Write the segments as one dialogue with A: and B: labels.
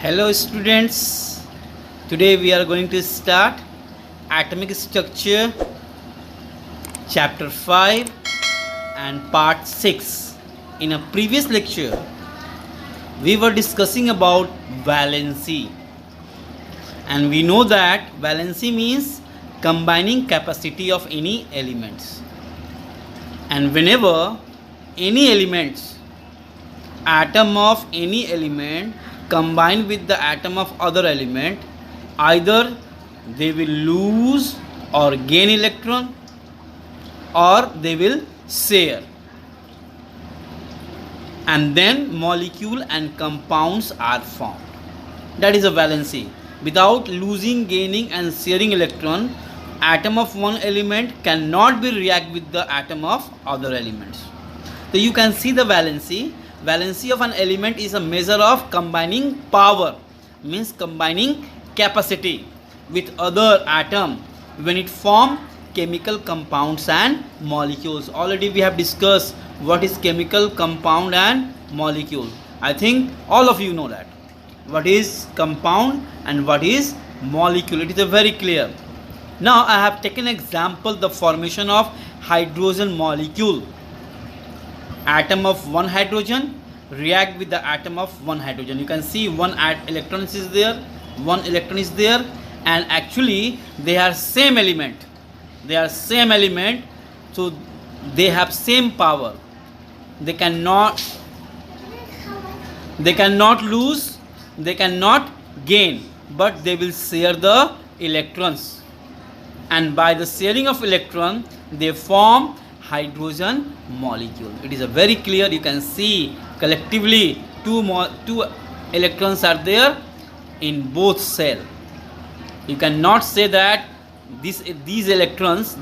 A: Hello students, today we are going to start atomic structure chapter 5 and part 6. In a previous lecture we were discussing about valency, and we know that valency means combining capacity of any elements, and whenever any elements atom of any element combined with the atom of other element, either they will lose or gain electron or they will share, and then molecule and compounds are formed. That is a valency. Without losing, gaining and sharing electron, atom of one element cannot be react with the atom of other elements. So you can see the valency. Valency of an element is a measure of combining power, means combining capacity with other atom when it form chemical compounds and molecules. Already we have discussed what is chemical compound and molecule. I think all of you know that. What is compound and what is molecule. It is very clear. Now I have taken example the formation of hydrogen molecule. Atom of one hydrogen react with the atom of one hydrogen. You can see one electron is there, one electron is there, and actually they are same element. They are same element, so they have same power. They cannot lose, they cannot gain, but they will share the electrons, and by the sharing of electron they form hydrogen molecule. It is a very clear. You can see collectively two electrons are there in both cell. You cannot say that these electrons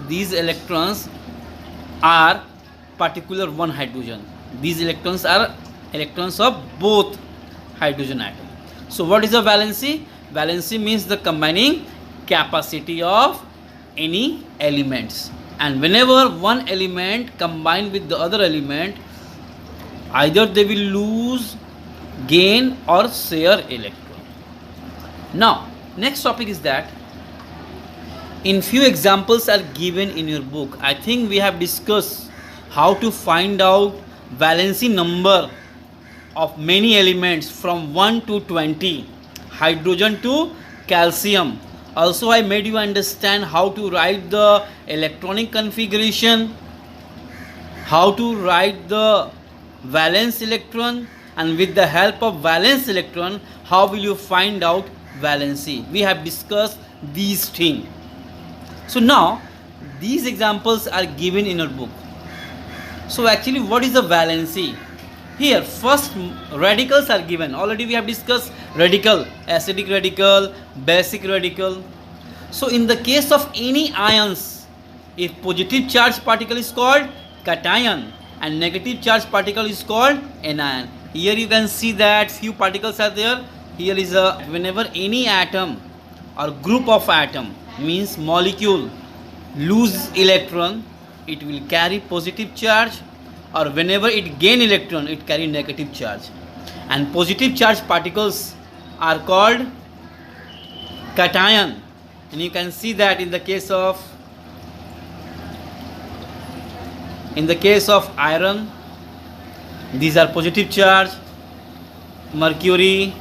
A: are particular one hydrogen. These electrons are electrons of both hydrogen atom. So what is the valency? Valency means the combining capacity of any elements, and whenever one element combined with the other element, either they will lose, gain or share electron. Now next topic is that in few examples are given in your book. I think we have discussed how to find out valency number of many elements from 1 to 20, hydrogen to calcium. Also I made you understand how to write the electronic configuration, how to write the valence electron, and with the help of valence electron how will you find out valency. We have discussed these things. So now these examples are given in your book. So actually what is the valency? Here first radicals are given. Already we have discussed radical, acidic radical, basic radical. So in the case of any ions, if positive charge particle is called cation and negative charge particle is called anion. Here you can see that few particles are there. Here is a, whenever any atom or group of atom, means molecule, lose electron, it will carry positive charge, or whenever it gain electron it carry negative charge, and positive charge particles are called cation. And you can see that in the case of iron, these are positive charge, mercury,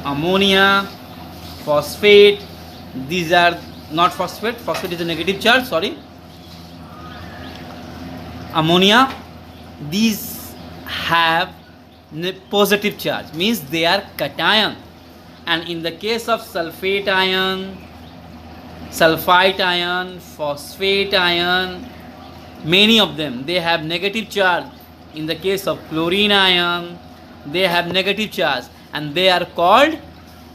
A: ammonia, phosphate, these are not phosphate is a negative charge, sorry, ammonia, these have positive charge, means they are cation. And in the case of sulfate ion, sulfite ion, phosphate ion, many of them they have negative charge. In the case of chlorine ion, they have negative charge and they are called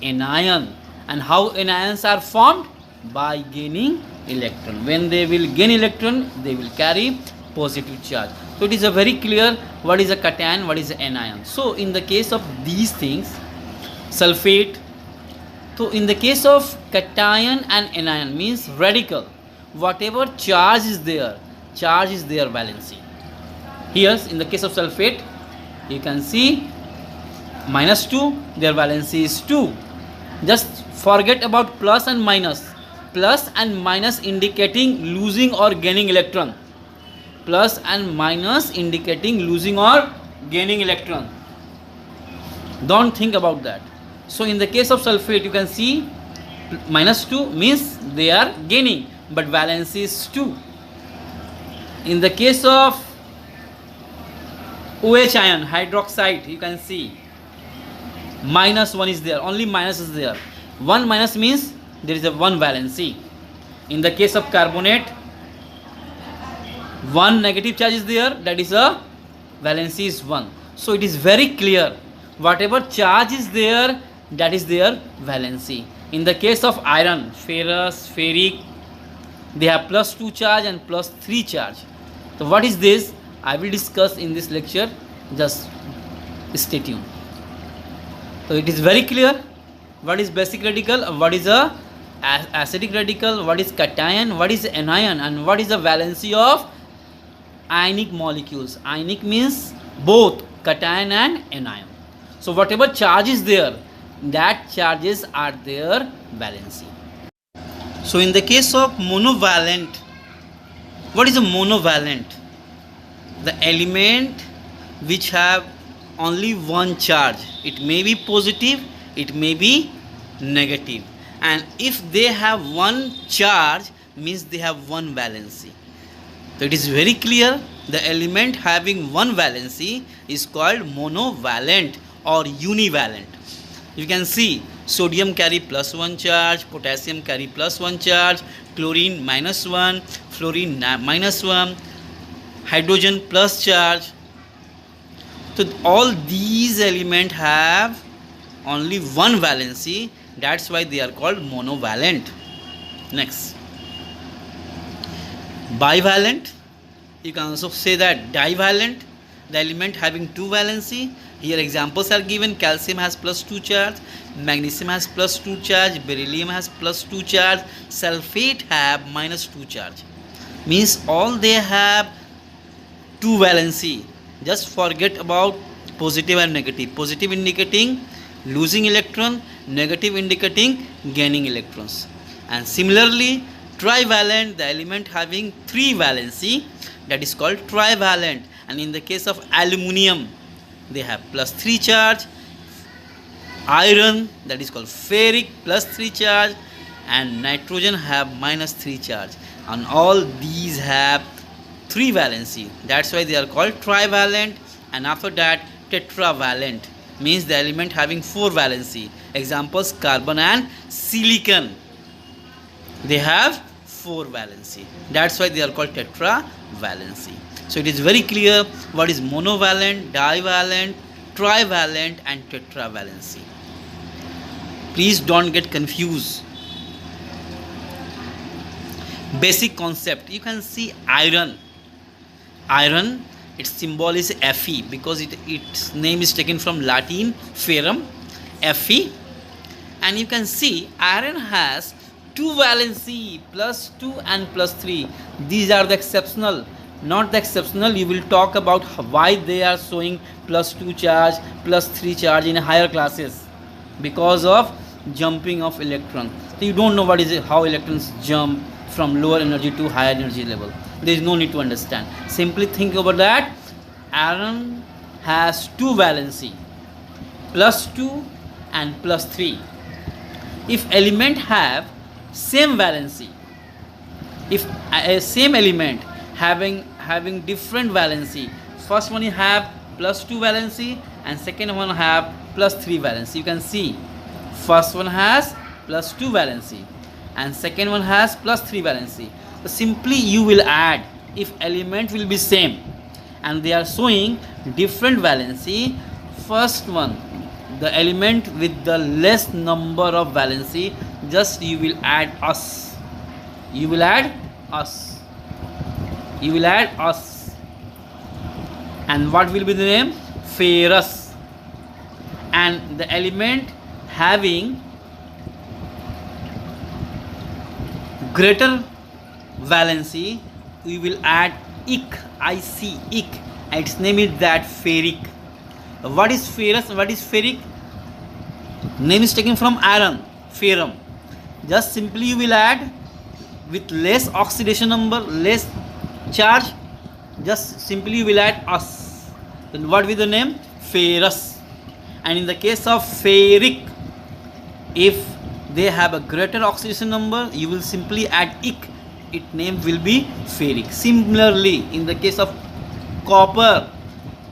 A: anion. And how anions are formed? By gaining electron. When they will gain electron, they will carry positive charge. So it is a very clear what is a cation, what is an anion. So in the case of these things, sulfate, so in the case of cation and anion means radical, whatever charge is there valency. Here in the case of sulfate, you can see minus 2, their valency is 2. Just forget about plus and minus. Plus and minus indicating losing or gaining electron. Plus and minus indicating losing or gaining electron. Don't think about that. So in the case of sulfate, you can see minus 2 means they are gaining, but valency is 2. In the case of OH ion, hydroxide, you can see minus 1 is there, only minus is there. 1 minus means there is a 1 valency. In the case of carbonate, 1 negative charge is there, that is a valency is 1. So it is very clear, whatever charge is there, that is their valency. In the case of iron, ferrous, ferric, they have plus 2 charge and plus 3 charge. So what is this? I will discuss in this lecture, just stay tuned. So it is very clear what is basic radical, what is a acidic radical, what is cation, what is anion, and what is the valency of ionic molecules. Ionic means both cation and anion. So whatever charge is there, that charges are their valency. So in the case of monovalent, what is a monovalent? The element which have only one charge. It may be positive, it may be negative, and if they have one charge means they have one valency. So it is very clear, the element having one valency is called monovalent or univalent. You can see sodium carry plus 1 charge, potassium carry plus 1 charge, chlorine minus 1, fluorine minus 1, hydrogen plus charge. So all these elements have only one valency, that's why they are called monovalent. Next, bivalent. You can also say that divalent, the element having two valency. Here examples are given. Calcium has plus 2 charge, magnesium has plus 2 charge, beryllium has plus 2 charge, sulfate have minus 2 charge. Means all they have two valency. Just forget about positive and negative. Positive indicating losing electron, negative indicating gaining electrons. And similarly, trivalent, the element having 3 valency, that is called trivalent. And in the case of aluminium, they have plus 3 charge, iron, that is called ferric, plus 3 charge, and nitrogen have minus 3 charge, and all these have 3 valency. That's why they are called trivalent. And after that, tetravalent means the element having 4 valency. Examples, carbon and silicon, they have 4 valency. That's why they are called tetravalency. So it is very clear what is monovalent, divalent, trivalent and tetravalency. Please don't get confused. Basic concept. You can see iron. Iron, its symbol is Fe because its name is taken from Latin ferrum, Fe. And you can see iron has 2 valency, plus 2 and plus 3. These are the exceptional. Not the exceptional, you will talk about why they are showing plus 2 charge, plus 3 charge in higher classes, because of jumping of electron. So you don't know what is it, how electrons jump from lower energy to higher energy level. There is no need to understand. Simply think about that. Iron has 2 valency, plus 2 and plus 3. If element have same valency, if a same element having different valency, first one you have plus 2 valency and second one have plus 3 valency. You can see first one has plus 2 valency and second one has plus 3 valency. So simply you will add, if element will be same and they are showing different valency, first one, the element with the less number of valency, just you will add us. You will add us. You will add us. And what will be the name? Ferrous. And the element having greater valency, we will add ic, IC, ic, and its name is that ferric. What is ferrous? What is ferric? Name is taken from iron, ferrum. Just simply you will add with less oxidation number, less charge, just simply you will add us. Then what will the name? Ferrous. And in the case of ferric, if they have a greater oxidation number, you will simply add ic. Its name will be ferric. Similarly, in the case of copper,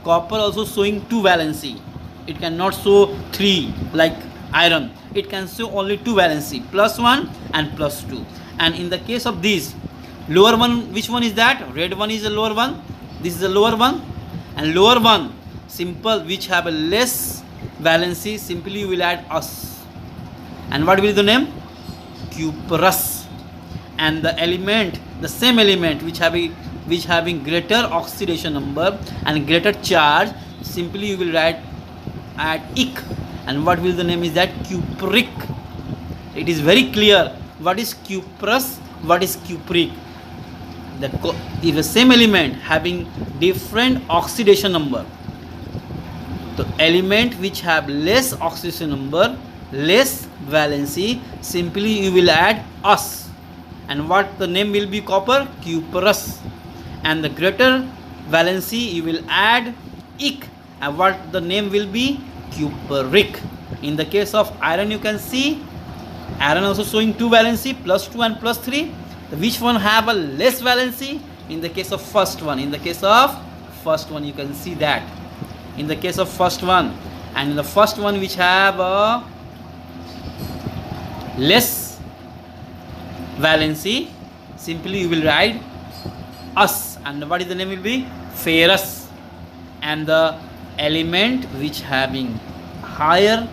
A: copper also showing 2 valency. It cannot show 3 like iron. It can show only 2 valency, +1 and +2. And in the case of these, lower one, which one is that? Red one is the lower one, this is the lower one, and lower one simple, which have a less valency, simply you will add us. And what will be the name? Cuprous. And the element, the same element which having greater oxidation number and greater charge, simply you will add ic. And what will the name is that? Cupric. It is very clear what is cuprous, what is cupric. If the same element having different oxidation number, the element which have less oxidation number, less valency, simply you will add us. And what the name will be? Copper, cuprous. And the greater valency you will add ic. And what the name will be? Cupric. In the case of iron, you can see iron also showing 2 valency, +2 and +3. Which one have a less valency? In the case of first one. In the case of first one, you can see that. In the case of first one, and in the first one which have a less valency, simply you will write us. And what is the name will be? Ferrous. And the element which having higher,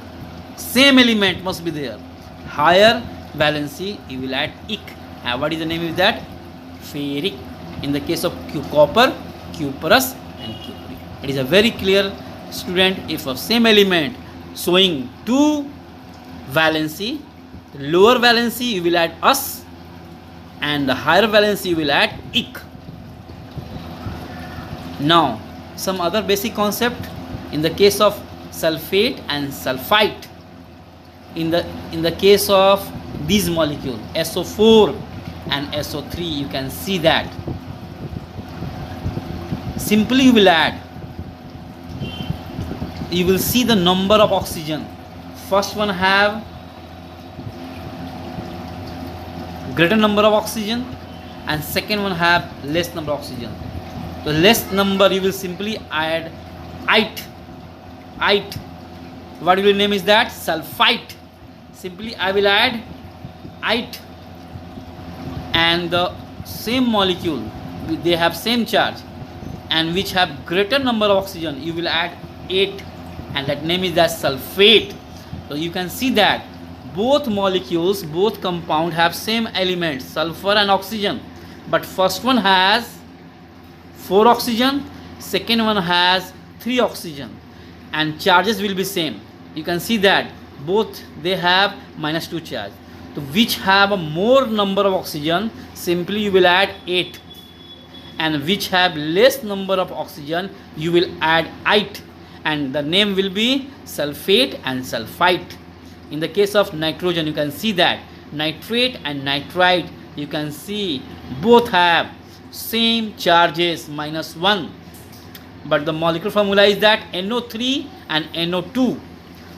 A: same element must be there, higher valency, you will add ic. And what is the name of that? Ferric. In the case of copper, cuprous and cupric. It is a very clear, student. If a same element showing 2 valency, the lower valency you will add us, and the higher valency you will add ic. Now some other basic concept in the case of sulfate and sulfite. In the case of these molecules, SO4 and SO3, you can see that simply you will add, you will see the number of oxygen. First one have greater number of oxygen, and second one have less number of oxygen. The less number you will simply add ite. What will name is that? Sulfite. Simply I will add ite. And the same molecule, they have same charge, and which have greater number of oxygen, you will add 8, and that name is that sulfate. So you can see that both molecules, both compound have same elements, sulfur and oxygen, but first one has 4 oxygen, second one has 3 oxygen, and charges will be same. You can see that both they have -2 charge. So which have a more number of oxygen, simply you will add 8, and which have less number of oxygen, you will add ite, and the name will be sulfate and sulfite. In the case of nitrogen, you can see that nitrate and nitrite, you can see both have same charges, -1, but the molecular formula is that NO3 and NO2.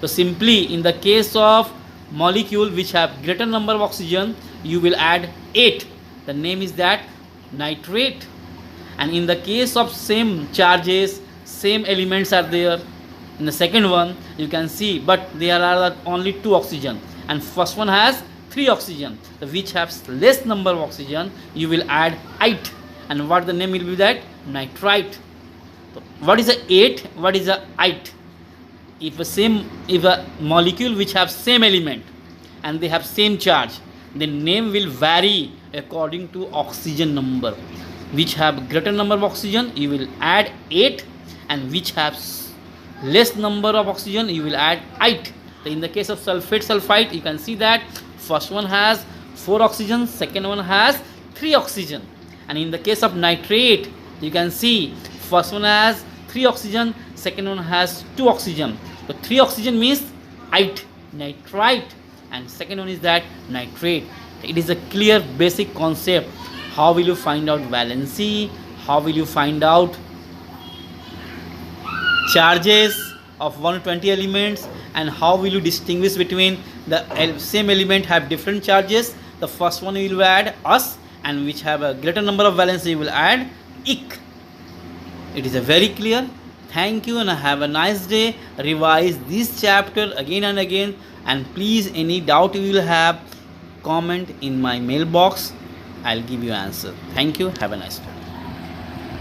A: So simply in the case of molecule which have greater number of oxygen, you will add 8, the name is that nitrate. And in the case of same charges, same elements are there in the second one, you can see, but there are only 2 oxygen, and first one has 3 oxygen. So which has less number of oxygen, you will add ite, and what the name will be that? Nitrite. So what is a 8? What is a ite? If a molecule which have same element and they have same charge, the name will vary according to oxygen number. Which have greater number of oxygen, you will add 8, and which have less number of oxygen, you will add ite. So in the case of sulfate, sulfite, you can see that first one has 4 oxygen, second one has 3 oxygen, and in the case of nitrate, you can see first one has 3 oxygen, second one has 2 oxygen. So 3 oxygen means nitrite, and second one is that nitrate. It is a clear basic concept. How will you find out valency? How will you find out charges of 120 elements, and how will you distinguish between the same element have different charges? The first one you will add us, and which have a greater number of valency you will add ik. It is a very clear. Thank you and have a nice day. Revise this chapter again and again, and please, any doubt you will have, comment in my mailbox. I'll give you answer. Thank you. Have a nice day.